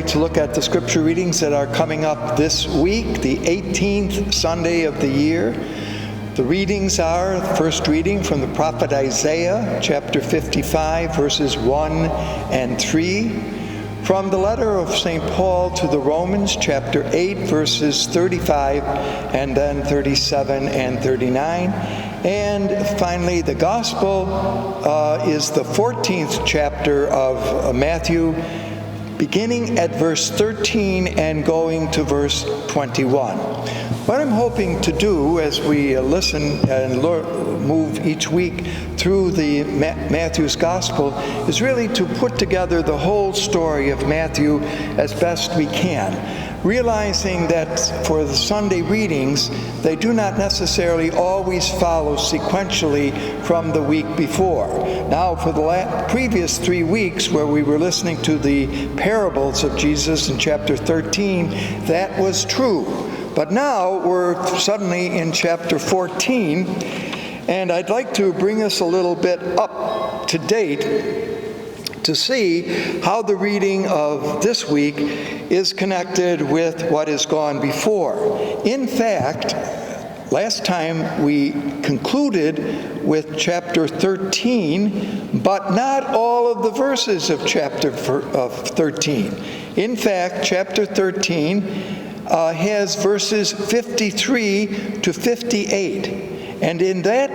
to look at the scripture readings that are coming up this week, the 18th Sunday of the year. The readings are, the first reading from the prophet Isaiah, chapter 55, verses 1 and 3. From the letter of St. Paul to the Romans, chapter 8, verses 35, and then 37 and 39. And finally, the Gospel is the 14th chapter of Matthew, beginning at verse 13 and going to verse 21. What I'm hoping to do as we listen and move each week through the Matthew's Gospel is really to put together the whole story of Matthew as best we can, realizing that for the Sunday readings, they do not necessarily always follow sequentially from the week before. Now, for the previous 3 weeks where we were listening to the parables of Jesus in chapter 13, that was true. But now we're suddenly in chapter 14, and I'd like to bring us a little bit up to date to see how the reading of this week is connected with what has gone before. In fact, last time we concluded with chapter 13, but not all of the verses of chapter 13. In fact, chapter 13 has verses 53 to 58. And in that,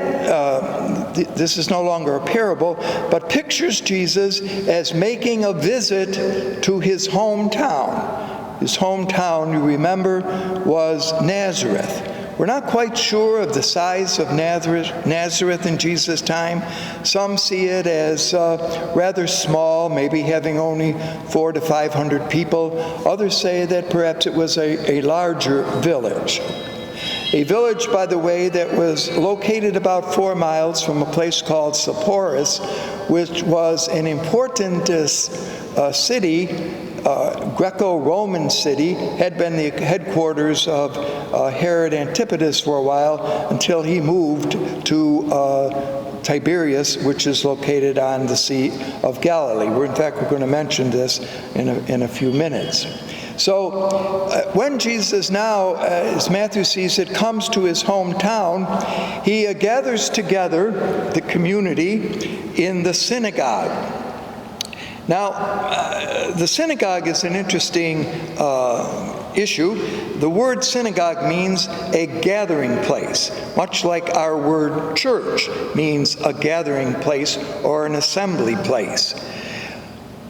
this is no longer a parable, but pictures Jesus as making a visit to his hometown. His hometown, you remember, was Nazareth. We're not quite sure of the size of Nazareth in Jesus' time. Some see it as rather small, maybe having only 400 to 500 people. Others say that perhaps it was a larger village. A village, by the way, that was located about 4 miles from a place called Sepphoris, which was an important city, Greco-Roman city, had been the headquarters of Herod Antipas for a while until he moved to Tiberias, which is located on the Sea of Galilee. In fact, we're going to mention this in a few minutes. So when Jesus now, as Matthew sees it, comes to his hometown, he gathers together the community in the synagogue. Now, the synagogue is an interesting issue. The word synagogue means a gathering place, much like our word church means a gathering place or an assembly place.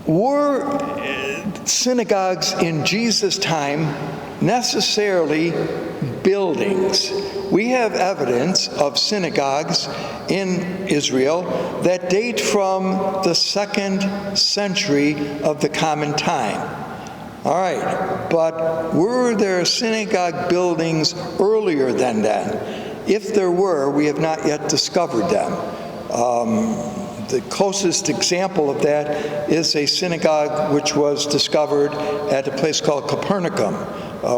Were synagogues in Jesus' time necessarily buildings? We have evidence of synagogues in Israel that date from the 2nd century of the Common Time. All right, but were there synagogue buildings earlier than then? If there were, we have not yet discovered them. The closest example of that is a synagogue which was discovered at a place called Capernaum,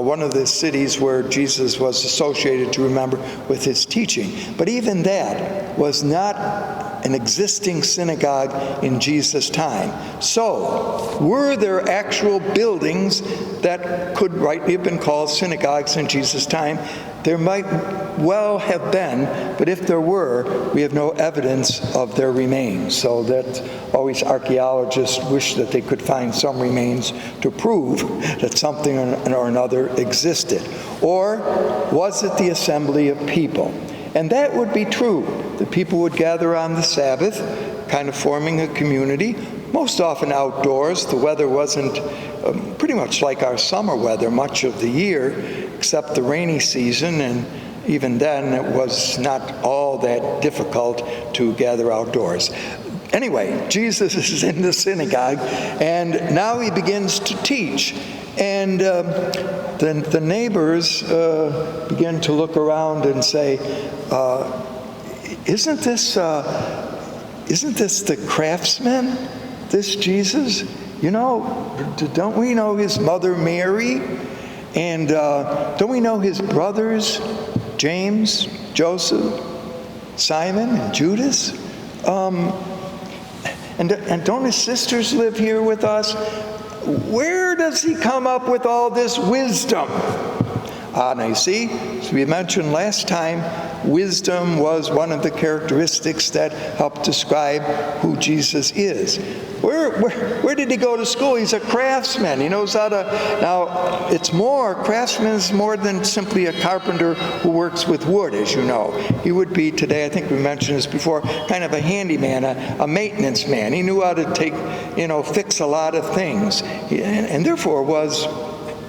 one of the cities where Jesus was associated, to remember, with his teaching. But even that was not an existing synagogue in Jesus' time. So, were there actual buildings that could rightly have been called synagogues in Jesus' time? There might well have been, but if there were, we have no evidence of their remains. So that always archaeologists wish that they could find some remains to prove that something or another existed. Or was it the assembly of people? And that would be true. The people would gather on the Sabbath, kind of forming a community, most often outdoors. The weather wasn't pretty much like our summer weather much of the year, except the rainy season, and even then it was not all that difficult to gather outdoors. Anyway, Jesus is in the synagogue, and now he begins to teach. And the neighbors begin to look around and say, isn't this the craftsman, this Jesus? You know, don't we know his mother Mary? And don't we know his brothers, James, Joseph, Simon, and Judas? And don't his sisters live here with us? where does he come up with all this wisdom? Now you see, as we mentioned last time, wisdom was one of the characteristics that helped describe who Jesus is. Where did he go to school? He's a craftsman. He knows how to... Now, craftsman is more than simply a carpenter who works with wood, as you know. He would be today, I think we mentioned this before, kind of a handyman, a maintenance man. He knew how to fix a lot of things, and therefore was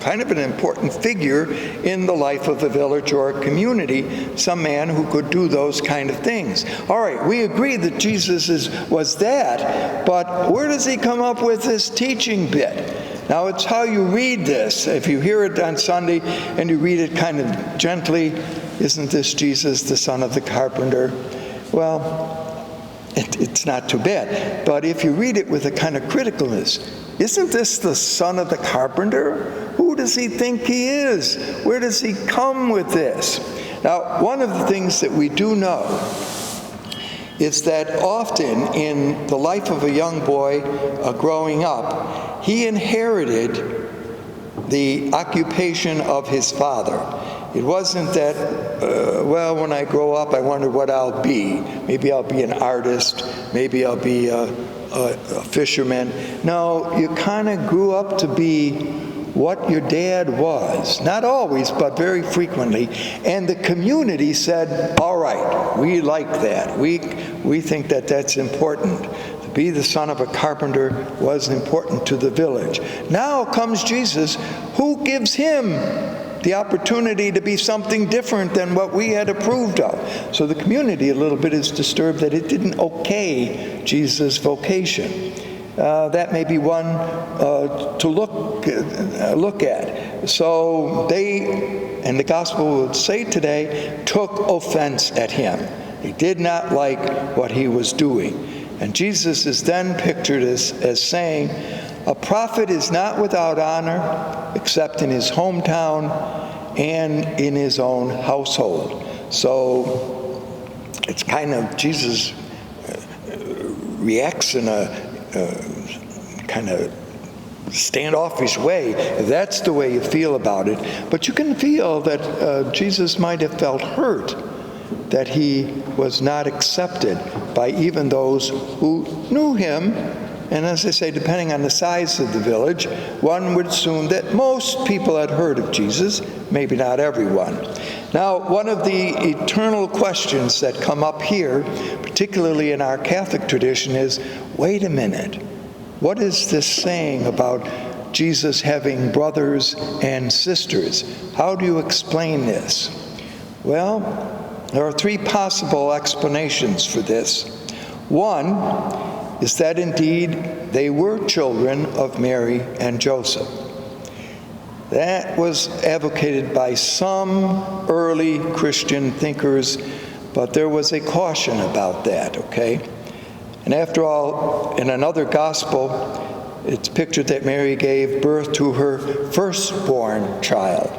kind of an important figure in the life of a village or a community, some man who could do those kind of things. All right, we agree that Jesus was that, but where does he come up with this teaching bit? Now, it's how you read this. If you hear it on Sunday and you read it kind of gently, isn't this Jesus, the son of the carpenter? Well, it's not too bad. But if you read it with a kind of criticalness, isn't this the son of the carpenter? Who does he think he is? Where does he come with this? Now, one of the things that we do know is that often in the life of a young boy growing up, he inherited the occupation of his father. It wasn't that, when I grow up, I wonder what I'll be. Maybe I'll be an artist. Maybe I'll be a fisherman. No, you kind of grew up to be what your dad was. Not always, but very frequently. And the community said, all right, we like that. We think that that's important. To be the son of a carpenter was important to the village. Now comes Jesus, who gives him the opportunity to be something different than what we had approved of. So the community a little bit is disturbed that it didn't okay Jesus' vocation. That may be one to look at. So they, and the gospel would say today, took offense at him. They did not like what he was doing. And Jesus is then pictured as saying, a prophet is not without honor except in his hometown and in his own household. So it's kind of, Jesus reacts in a kind of standoffish way. That's the way you feel about it. But you can feel that Jesus might have felt hurt that he was not accepted by even those who knew him. And as I say, depending on the size of the village, one would assume that most people had heard of Jesus, maybe not everyone. Now, one of the eternal questions that come up here, particularly in our Catholic tradition, is, wait a minute, what is this saying about Jesus having brothers and sisters? How do you explain this? Well, there are three possible explanations for this. One is that indeed they were children of Mary and Joseph. That was advocated by some early Christian thinkers, but there was a caution about that, okay? And after all, in another gospel, it's pictured that Mary gave birth to her firstborn child.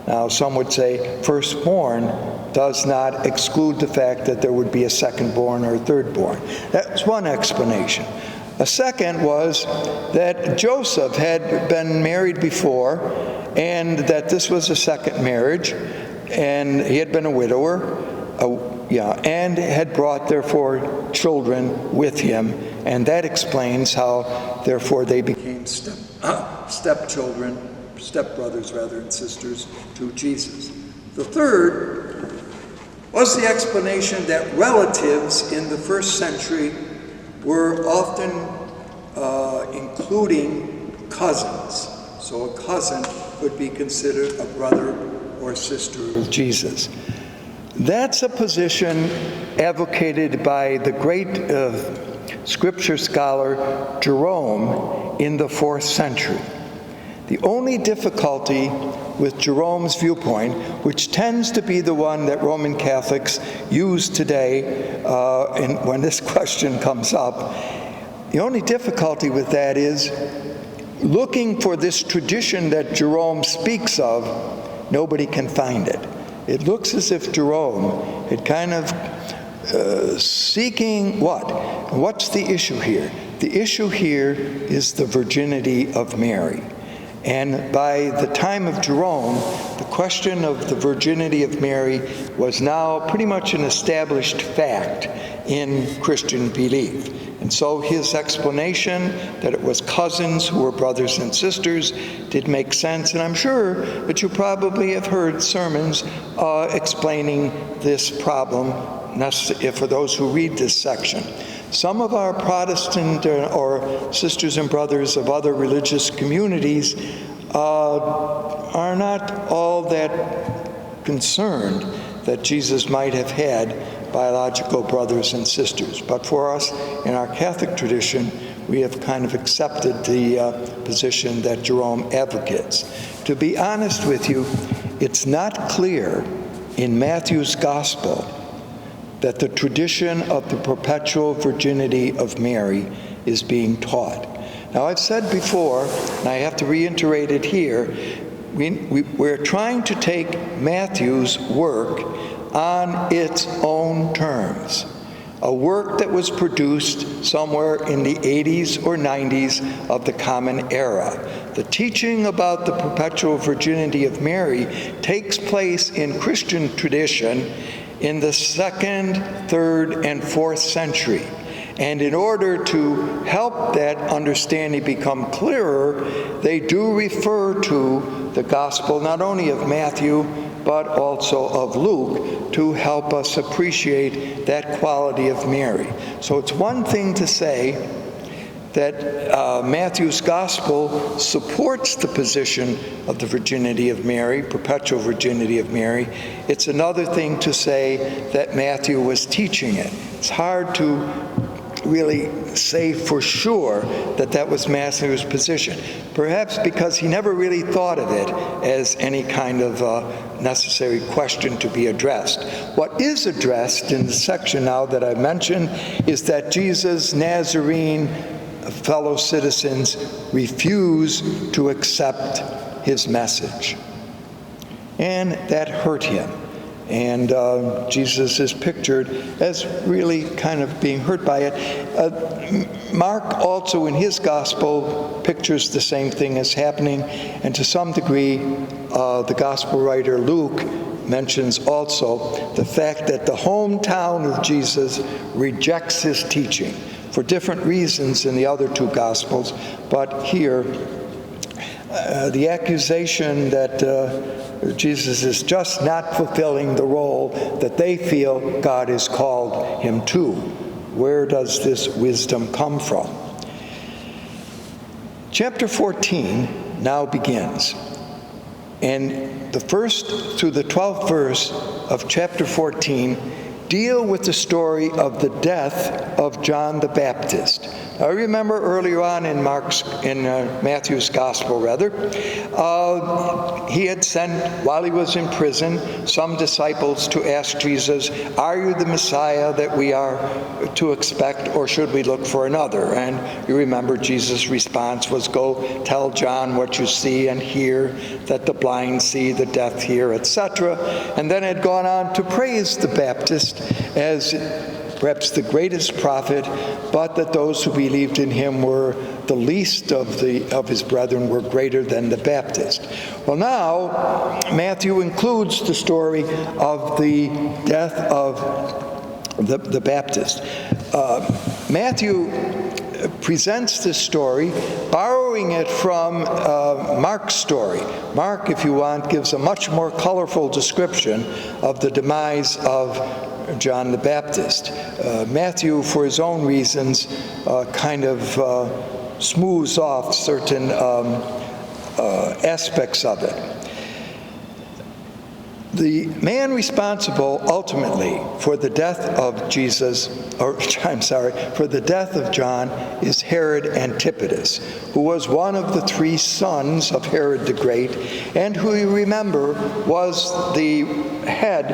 Now, some would say firstborn does not exclude the fact that there would be a secondborn or a thirdborn. That's one explanation. A second was that Joseph had been married before, and that this was a second marriage, and he had been a widower, and had brought, therefore, children with him, and that explains how, therefore, they became stepchildren, stepbrothers rather, and sisters to Jesus. The third was the explanation that relatives in the first century were often including cousins. So a cousin could be considered a brother or sister of Jesus. That's a position advocated by the great scripture scholar Jerome in the 4th century. The only difficulty with Jerome's viewpoint, which tends to be the one that Roman Catholics use today when this question comes up, the only difficulty with that is looking for this tradition that Jerome speaks of, nobody can find it. It looks as if Jerome had kind of seeking what? What's the issue here? The issue here is the virginity of Mary. And by the time of Jerome, the question of the virginity of Mary was now pretty much an established fact in Christian belief. And so his explanation that it was cousins who were brothers and sisters did make sense. And I'm sure that you probably have heard sermons explaining this problem for those who read this section. Some of our Protestant or sisters and brothers of other religious communities are not all that concerned that Jesus might have had biological brothers and sisters. But for us, in our Catholic tradition, we have kind of accepted the position that Jerome advocates. To be honest with you, it's not clear in Matthew's Gospel that the tradition of the perpetual virginity of Mary is being taught. Now, I've said before, and I have to reiterate it here, we're trying to take Matthew's work on its own terms. A work that was produced somewhere in the 80s or 90s of the Common Era. The teaching about the perpetual virginity of Mary takes place in Christian tradition in the 2nd, 3rd, and 4th century. And in order to help that understanding become clearer, they do refer to the Gospel not only of Matthew, but also of Luke, to help us appreciate that quality of Mary. So it's one thing to say that Matthew's Gospel supports the position of the virginity of Mary, perpetual virginity of Mary. It's another thing to say that Matthew was teaching it. It's hard to really say for sure that that was Matthew's position, perhaps because he never really thought of it as any kind of necessary question to be addressed. What is addressed in the section now that I mentioned is that Jesus' Nazarene fellow citizens refuse to accept his message. And that hurt him. And Jesus is pictured as really kind of being hurt by it. Mark also in his gospel pictures the same thing as happening. And to some degree, the gospel writer Luke mentions also the fact that the hometown of Jesus rejects his teaching for different reasons in the other two gospels. But here, the accusation that Jesus is just not fulfilling the role that they feel God has called him to. Where does this wisdom come from? Chapter 14 now begins. And the 1st through the 12th verse of chapter 14 deal with the story of the death of John the Baptist. I remember earlier on in Matthew's Gospel, he had sent, while he was in prison, some disciples to ask Jesus, "Are you the Messiah that we are to expect, or should we look for another?" And you remember Jesus' response was, "Go tell John what you see and hear, that the blind see, the deaf hear," etc. And then had gone on to praise the Baptist as perhaps the greatest prophet, but that those who believed in him were the least of his brethren, were greater than the Baptist. Well, now Matthew includes the story of the death of the Baptist. Matthew presents this story, borrowing it from Mark's story. Mark, if you want, gives a much more colorful description of the demise of John the Baptist. Matthew, for his own reasons, kind of smooths off certain aspects of it. The man responsible ultimately for the death of for the death of John is Herod Antipas, who was one of the 3 sons of Herod the Great, and who, you remember, was the head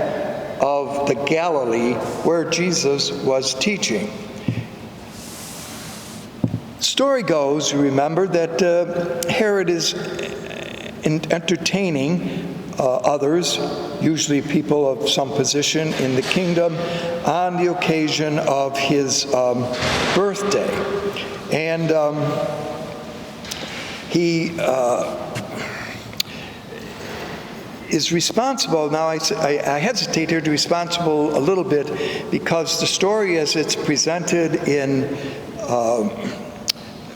of the Galilee where Jesus was teaching. The story goes, you remember, that Herod is entertaining others, usually people of some position in the kingdom, on the occasion of his birthday. And he is responsible. Now, I hesitate here to responsible a little bit because the story as it's presented in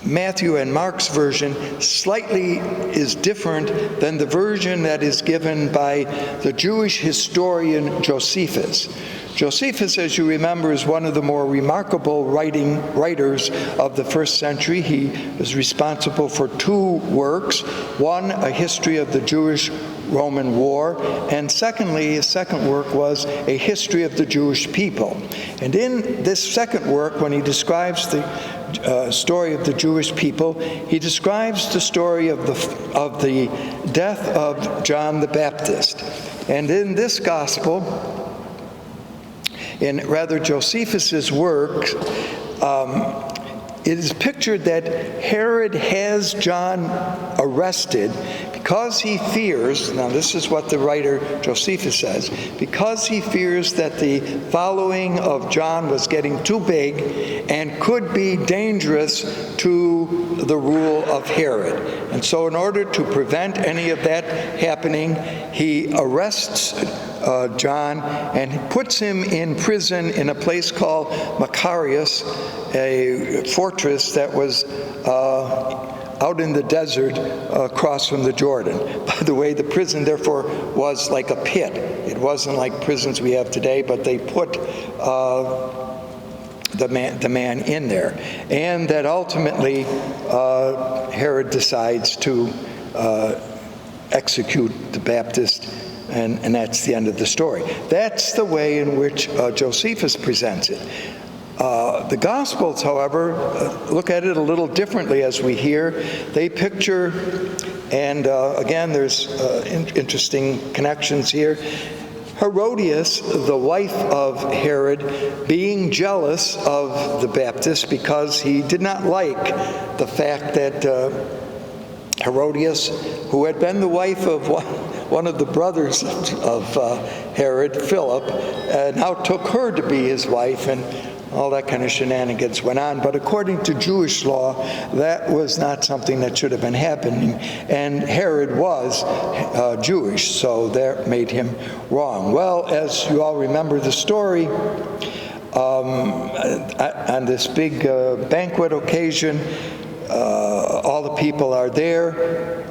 Matthew and Mark's version slightly is different than the version that is given by the Jewish historian Josephus. Josephus, as you remember, is one of the more remarkable writers of the first century. He was responsible for two works. One, a history of the Jewish-Roman War, and secondly, his second work was a history of the Jewish people. And in this second work, when he describes the story of the Jewish people, he describes the story of the death of John the Baptist. And in this gospel, in rather Josephus's work, it is pictured that Herod has John arrested because he fears, now this is what the writer Josephus says, because he fears that the following of John was getting too big and could be dangerous to the rule of Herod. And so in order to prevent any of that happening, he arrests John and puts him in prison in a place called Macarius, a fortress that was out in the desert across from the Jordan. By the way, the prison therefore was like a pit. It wasn't like prisons we have today, but they put the man in there. And that ultimately Herod decides to execute the Baptist, and that's the end of the story. That's the way in which Josephus presents it. The Gospels, however, look at it a little differently as we hear. They picture, and again, there's interesting connections here, Herodias, the wife of Herod, being jealous of the Baptist because he did not like the fact that Herodias, who had been the wife of one of the brothers of Herod, Philip, now took her to be his wife, and all that kind of shenanigans went on. But according to Jewish law, that was not something that should have been happening. And Herod was Jewish, so that made him wrong. Well, as you all remember the story, on this big banquet occasion, all the people are there.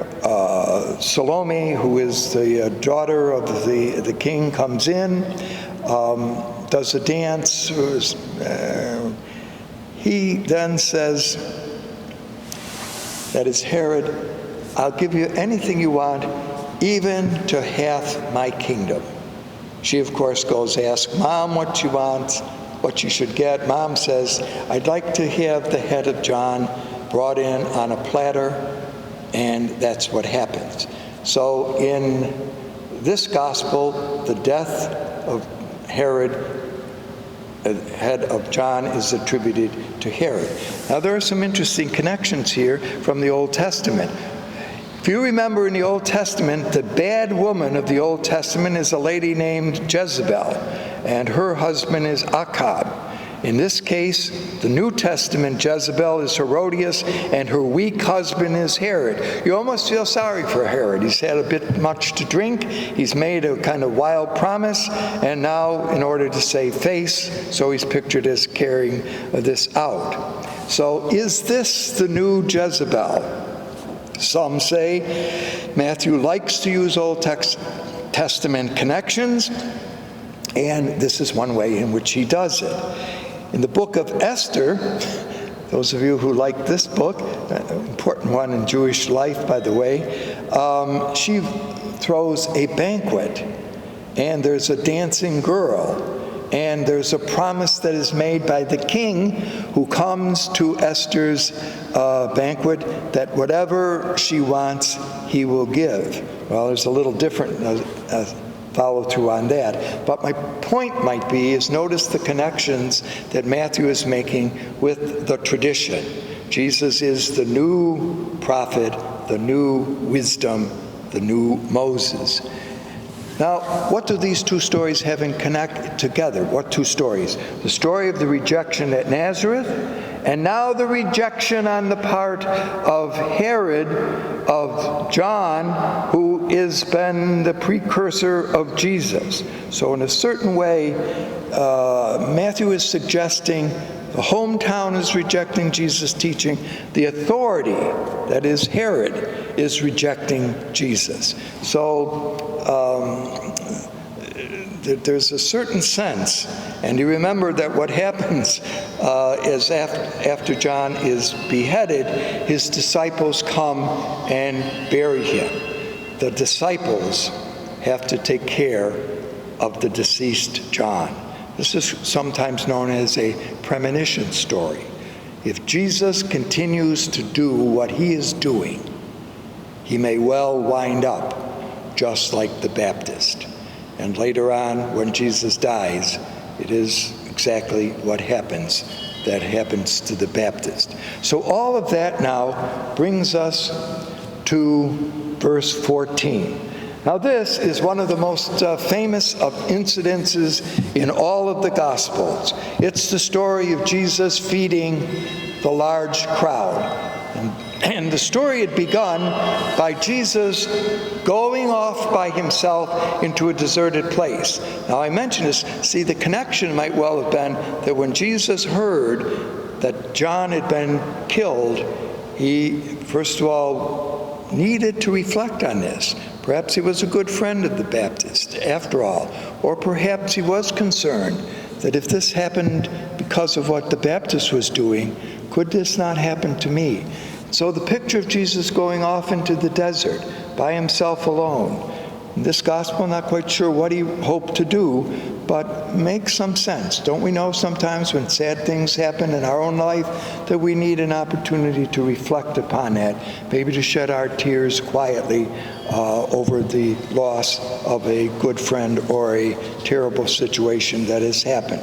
Salome, who is the daughter of the king, comes in, does a dance. He then says, that is Herod, I'll give you anything you want, even to half my kingdom. She, of course, goes ask Mom what she wants, what she should get. Mom says, I'd like to have the head of John brought in on a platter, and that's what happens. So in this gospel, the death of Herod, the head of John, is attributed to Herod. Now there are some interesting connections here from the Old Testament. If you remember in the Old Testament, the bad woman of the Old Testament is a lady named Jezebel, and her husband is Achab. In this case, the New Testament Jezebel is Herodias, and her weak husband is Herod. You almost feel sorry for Herod. He's had a bit much to drink. He's made a kind of wild promise, and now, in order to save face, so he's pictured as carrying this out. So is this the new Jezebel? Some say Matthew likes to use Old Testament connections, and this is one way in which he does it. In the book of Esther, those of you who like this book, an important one in Jewish life, by the way, she throws a banquet, and there's a dancing girl, and there's a promise that is made by the king who comes to Esther's banquet that whatever she wants, he will give. Well, there's a little different follow through on that. But my point might be is notice the connections that Matthew is making with the tradition. Jesus is the new prophet, the new wisdom, the new Moses. Now, what do these two stories have in connect together? What two stories? The story of the rejection at Nazareth, and now the rejection on the part of Herod of John, who has been the precursor of Jesus. So in a certain way, Matthew is suggesting the hometown is rejecting Jesus' teaching. The authority, that is Herod, is rejecting Jesus. So there's a certain sense, and you remember that what happens is after John is beheaded, his disciples come and bury him. The disciples have to take care of the deceased John. This is sometimes known as a premonition story. If Jesus continues to do what he is doing, he may well wind up just like the Baptist. And later on, when Jesus dies, it is exactly what happens that happens to the Baptist. So all of that now brings us to verse 14. Now this is one of the most famous of incidences in all of the Gospels. It's the story of Jesus feeding the large crowd. And the story had begun by Jesus going off by himself into a deserted place. Now I mention this, see, the connection might well have been that when Jesus heard that John had been killed, he, first of all, needed to reflect on this. Perhaps he was a good friend of the Baptist, after all. Or perhaps he was concerned that if this happened because of what the Baptist was doing, could this not happen to me? So the picture of Jesus going off into the desert by himself alone. In this gospel, I'm not quite sure what he hoped to do, but makes some sense. Don't we know sometimes when sad things happen in our own life that we need an opportunity to reflect upon that, maybe to shed our tears quietly over the loss of a good friend or a terrible situation that has happened.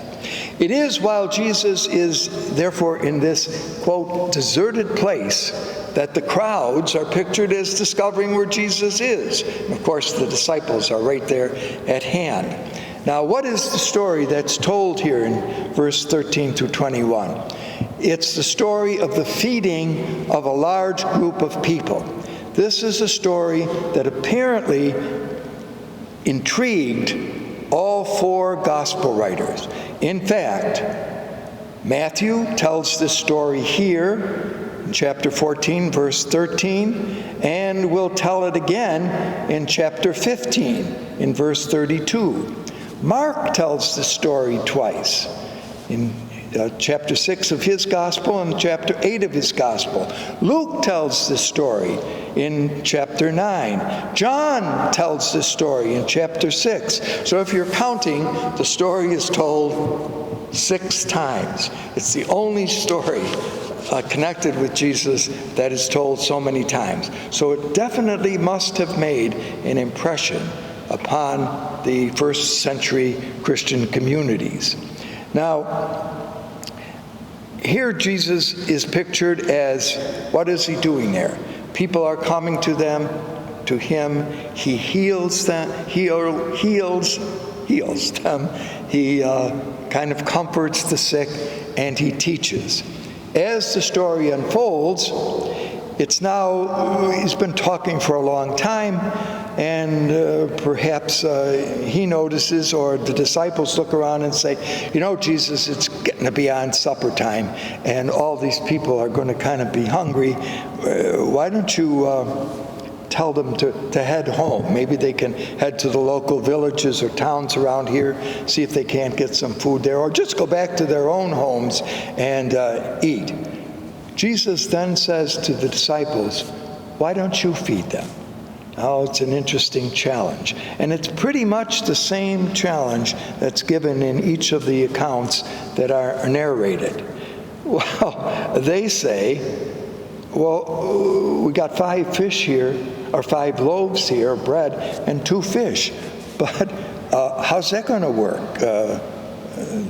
It is while Jesus is therefore in this, quote, deserted place that the crowds are pictured as discovering where Jesus is. And of course, the disciples are right there at hand. Now, what is the story that's told here in verse 13 through 21? It's the story of the feeding of a large group of people. This is a story that apparently intrigued all four gospel writers. In fact, Matthew tells this story here in chapter 14, verse 13, and we'll tell it again in chapter 15, in verse 32. Mark tells the story twice, in chapter 6 of his gospel and chapter 8 of his gospel. Luke tells this story in chapter 9. John tells this story in chapter 6. So if you're counting, the story is told 6 times. It's the only story connected with Jesus that is told so many times. So it definitely must have made an impression upon the first century Christian communities. Now, here Jesus is pictured as, what is he doing there? People are coming to him. He heals them. Heals them. He kind of comforts the sick, and he teaches. As the story unfolds, it's now, he's been talking for a long time, and perhaps he notices, or the disciples look around and say, you know, Jesus, it's getting to be on supper time, and all these people are going to kind of be hungry. Why don't you tell them to head home? Maybe they can head to the local villages or towns around here, see if they can't get some food there, or just go back to their own homes and eat. Jesus then says to the disciples, why don't you feed them? Now, it's an interesting challenge. And it's pretty much the same challenge that's given in each of the accounts that are narrated. Well, they say, well, we got 5 fish here, or 5 loaves here of bread, and 2 fish. But how's that going to work?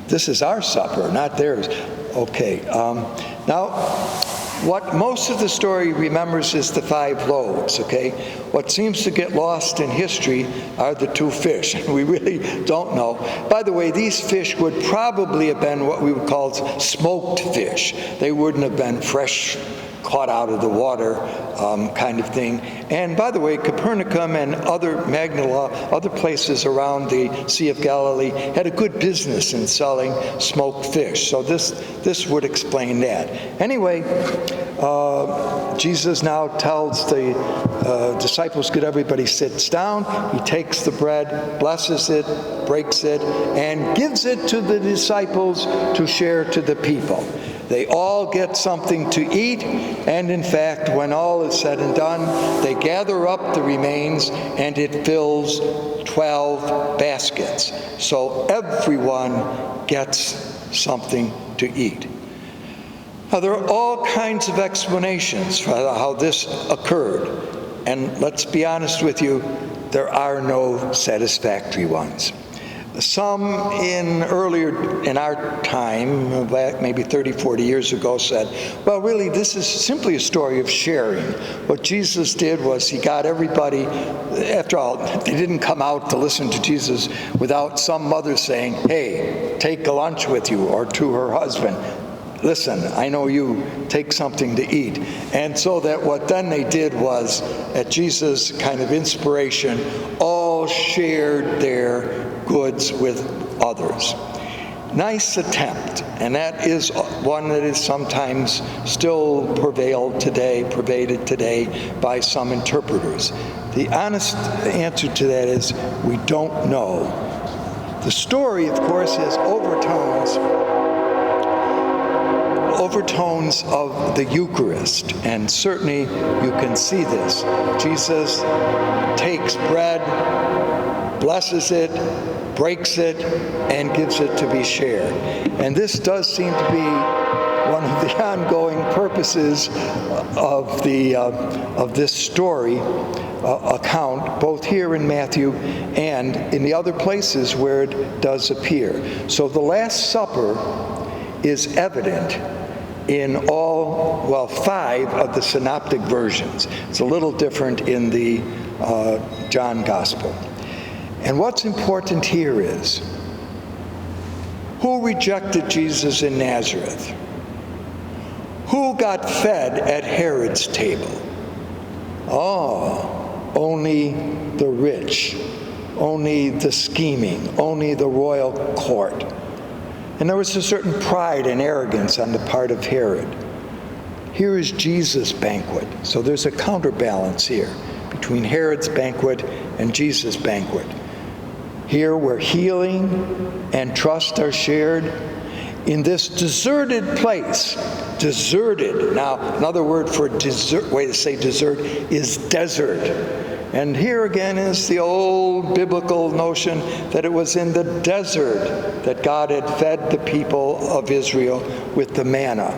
This is our supper, not theirs. Okay. Now, What most of the story remembers is the 5 loaves, okay? What seems to get lost in history are the 2 fish. We really don't know. By the way, these fish would probably have been what we would call smoked fish. They wouldn't have been fresh, caught out of the water kind of thing. And by the way, Capernaum and other places around the Sea of Galilee had a good business in selling smoked fish. So this would explain that. Anyway, Jesus now tells the disciples, "Get everybody sits down." He takes the bread, blesses it, breaks it, and gives it to the disciples to share to the people. They all get something to eat, and in fact, when all is said and done, they gather up the remains, and it fills 12 baskets. So everyone gets something to eat. Now, there are all kinds of explanations for how this occurred, and let's be honest with you, there are no satisfactory ones. Some in our time, back maybe 30, 40 years ago, said, well, really, this is simply a story of sharing. What Jesus did was he got everybody, after all, they didn't come out to listen to Jesus without some mother saying, hey, take a lunch with you, or to her husband, listen, I know you, take something to eat. And so that what then they did was, at Jesus' kind of inspiration, all shared their goods with others. Nice attempt, and that is one that is sometimes still pervaded today by some interpreters. The honest answer to that is we don't know. The story, of course, has overtones of the Eucharist, and certainly you can see this. Jesus takes bread, blesses it, breaks it, and gives it to be shared. And this does seem to be one of the ongoing purposes of this story account, both here in Matthew and in the other places where it does appear. So the Last Supper is evident in all, 5 of the synoptic versions. It's a little different in the John Gospel. And what's important here is, who rejected Jesus in Nazareth? Who got fed at Herod's table? Oh, only the rich, only the scheming, only the royal court. And there was a certain pride and arrogance on the part of Herod. Here is Jesus' banquet. So there's a counterbalance here between Herod's banquet and Jesus' banquet. Here where healing and trust are shared, in this deserted place. Deserted. Now, another word for way to say desert is desert. And here again is the old biblical notion that it was in the desert that God had fed the people of Israel with the manna.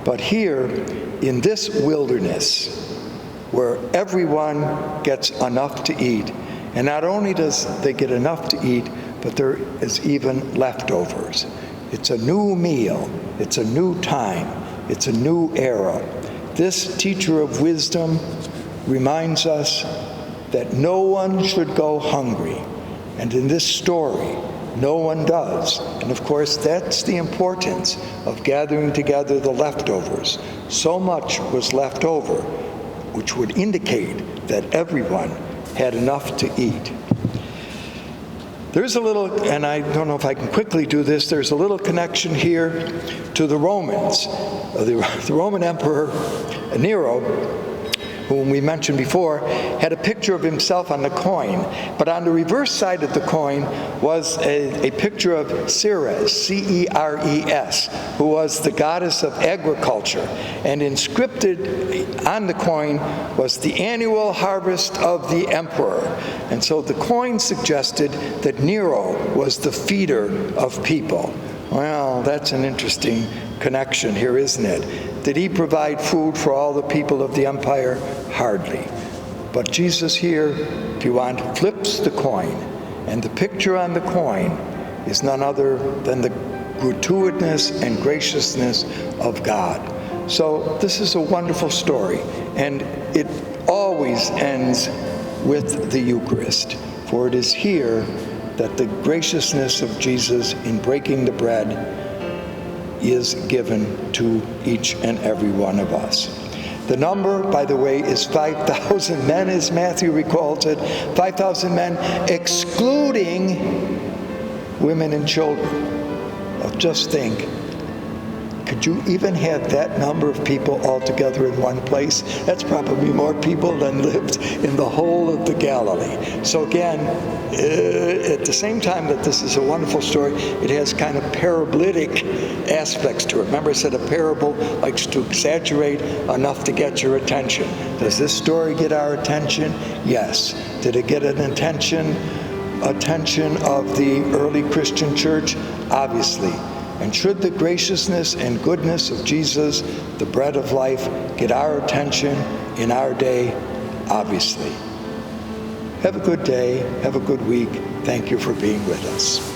But here, in this wilderness, where everyone gets enough to eat, and not only does they get enough to eat, but there is even leftovers. It's a new meal. It's a new time. It's a new era. This teacher of wisdom reminds us that no one should go hungry. And in this story, no one does. And of course, that's the importance of gathering together the leftovers. So much was left over, which would indicate that everyone had enough to eat. There's a little, and I don't know if I can quickly do this, there's a little connection here to the Romans. The Roman Emperor Nero, whom we mentioned before, had a picture of himself on the coin. But on the reverse side of the coin was a picture of Ceres, C-E-R-E-S, who was the goddess of agriculture. And inscripted on the coin was the annual harvest of the emperor. And so the coin suggested that Nero was the feeder of people. Well, that's an interesting connection here, isn't it? Did he provide food for all the people of the empire? Hardly. But Jesus here, if you want, flips the coin. And the picture on the coin is none other than the gratuitousness and graciousness of God. So this is a wonderful story, and it always ends with the Eucharist, for it is here that the graciousness of Jesus in breaking the bread is given to each and every one of us. The number, by the way, is 5,000 men, as Matthew recalls it, 5,000 men excluding women and children. Now just think, could you even have that number of people all together in one place? That's probably more people than lived in the whole of the Galilee. So again, at the same time that this is a wonderful story, it has kind of parabolic aspects to it. Remember I said a parable likes to exaggerate enough to get your attention. Does this story get our attention? Yes. Did it get an attention of the early Christian church? Obviously. And should the graciousness and goodness of Jesus, the bread of life, get our attention in our day? Obviously. Have a good day. Have a good week. Thank you for being with us.